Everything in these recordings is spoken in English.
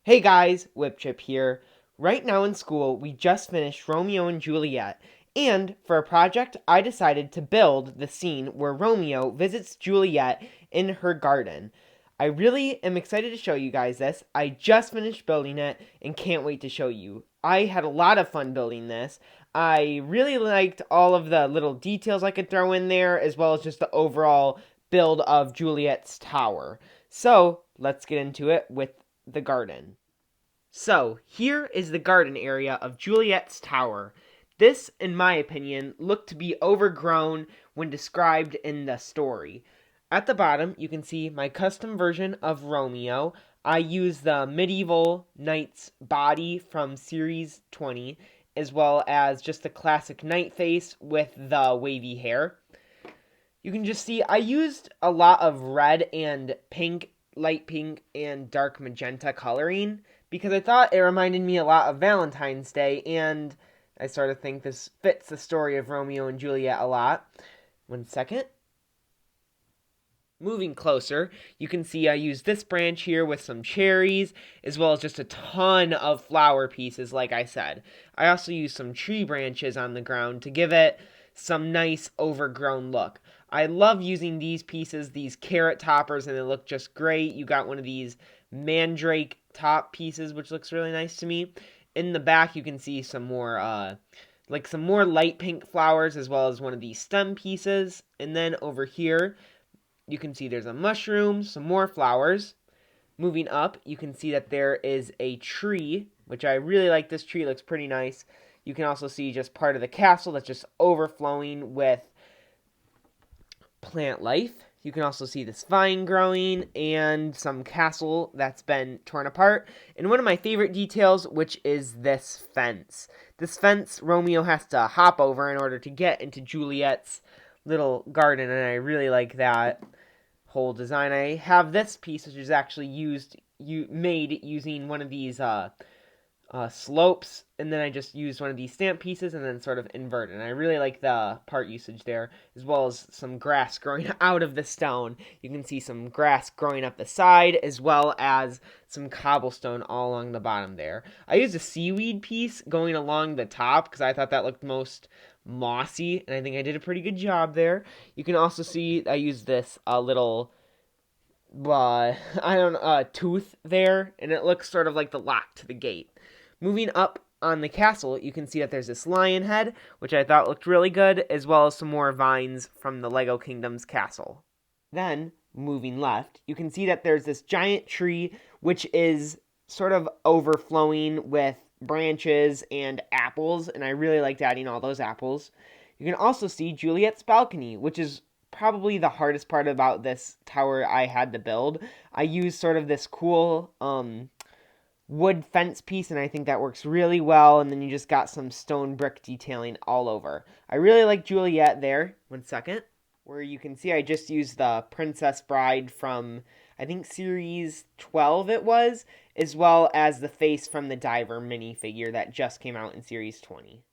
Hey guys, WhipChip here. Right now in school, we just finished Romeo and Juliet, and for a project, I decided to build the scene where Romeo visits Juliet in her garden. I really am excited to show you guys this. I just finished building it and can't wait to show you. I had a lot of fun building this. I really liked all of the little details I could throw in there, as well as just the overall build of Juliet's tower. So, let's get into it with the garden. So, here is the garden area of Juliet's tower. This, in my opinion, looked to be overgrown when described in the story. At the bottom, you can see my custom version of Romeo. I use the medieval knight's body from Series 20, as well as just the classic knight face with the wavy hair. You can just see I used a lot of red and pink, light pink, and dark magenta coloring because I thought it reminded me a lot of Valentine's Day, and I sort of think this fits the story of Romeo and Juliet a lot. One second. Moving closer, you can see I used this branch here with some cherries, as well as just a ton of flower pieces, like I said. I also used some tree branches on the ground to give it some nice overgrown look. I love using these pieces, these carrot toppers, and they look just great. You got one of these mandrake top pieces, which looks really nice to me. In the back, you can see some more, like some more light pink flowers, as well as one of these stem pieces. And then over here, you can see there's a mushroom, some more flowers. Moving up, you can see that there is a tree, which I really like. This tree looks pretty nice. You can also see just part of the castle that's just overflowing with plant life. You can also see this vine growing and some castle that's been torn apart. And one of my favorite details, which is this fence. This fence Romeo has to hop over in order to get into Juliet's little garden, and I really like that whole design. I have this piece, which is actually made using one of these slopes, and then I just used one of these stamp pieces and then sort of inverted. And I really like the part usage there, as well as some grass growing out of the stone. You can see some grass growing up the side, as well as some cobblestone all along the bottom there. I used a seaweed piece going along the top because I thought that looked most mossy, and I think I did a pretty good job there. You can also see I used this little I don't know, tooth there, and it looks sort of like the lock to the gate. Moving up on the castle, you can see that there's this lion head, which I thought looked really good, as well as some more vines from the Lego Kingdom's castle. Then, moving left, you can see that there's this giant tree, which is sort of overflowing with branches and apples, and I really liked adding all those apples. You can also see Juliet's balcony, which is probably the hardest part about this tower I had to build. I used sort of this cool wood fence piece, and I think that works really well, and then you just got some stone brick detailing all over. I really like Juliet there. One second. Where you can see I just used the Princess Bride from, I think, Series 12 it was, as well as the face from the Diver minifigure that just came out in Series 20.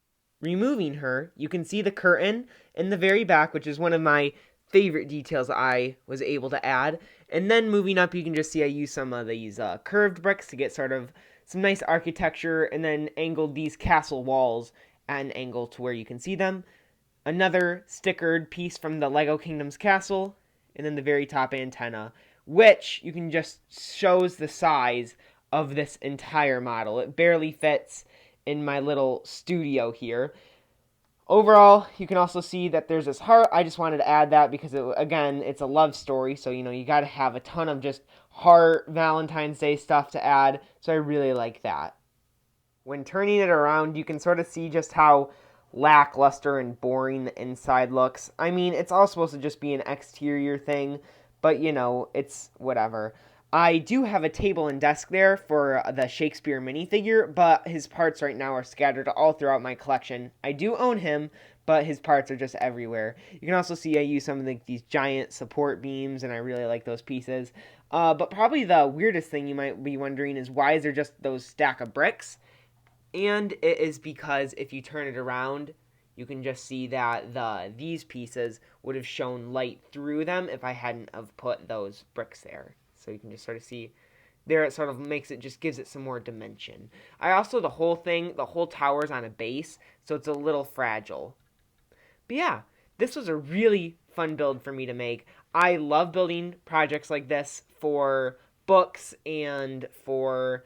Removing her, you can see the curtain in the very back, which is one of my favorite details I was able to add. And then moving up, you can just see I used some of these curved bricks to get sort of some nice architecture, and then angled these castle walls at an angle to where you can see them. Another stickered piece from the Lego Kingdom's castle, and then the very top antenna, which you can just shows the size of this entire model. It barely fits in my little studio here. Overall, you can also see that there's this heart. I just wanted to add that because, again, it's a love story. So, you got to have a ton of just heart Valentine's Day stuff to add. So I really like that. When turning it around, you can sort of see just how lackluster and boring the inside looks. I mean, it's all supposed to just be an exterior thing, but, it's whatever. I do have a table and desk there for the Shakespeare minifigure, but his parts right now are scattered all throughout my collection. I do own him, but his parts are just everywhere. You can also see I use some of these giant support beams, and I really like those pieces. But probably the weirdest thing you might be wondering is, why is there just those stack of bricks? And it is because if you turn it around, you can just see that these pieces would have shown light through them if I hadn't have put those bricks there. So you can just sort of see there it sort of makes it, just gives it some more dimension. The whole tower's on a base, so it's a little fragile. But yeah, this was a really fun build for me to make. I love building projects like this for books and for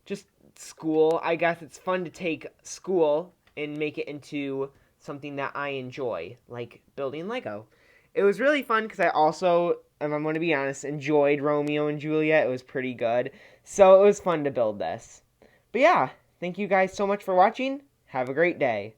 just school. I guess it's fun to take school and make it into something that I enjoy, like building Lego. It was really fun because I also, if I'm going to be honest, enjoyed Romeo and Juliet. It was pretty good. So it was fun to build this. But yeah, thank you guys so much for watching. Have a great day.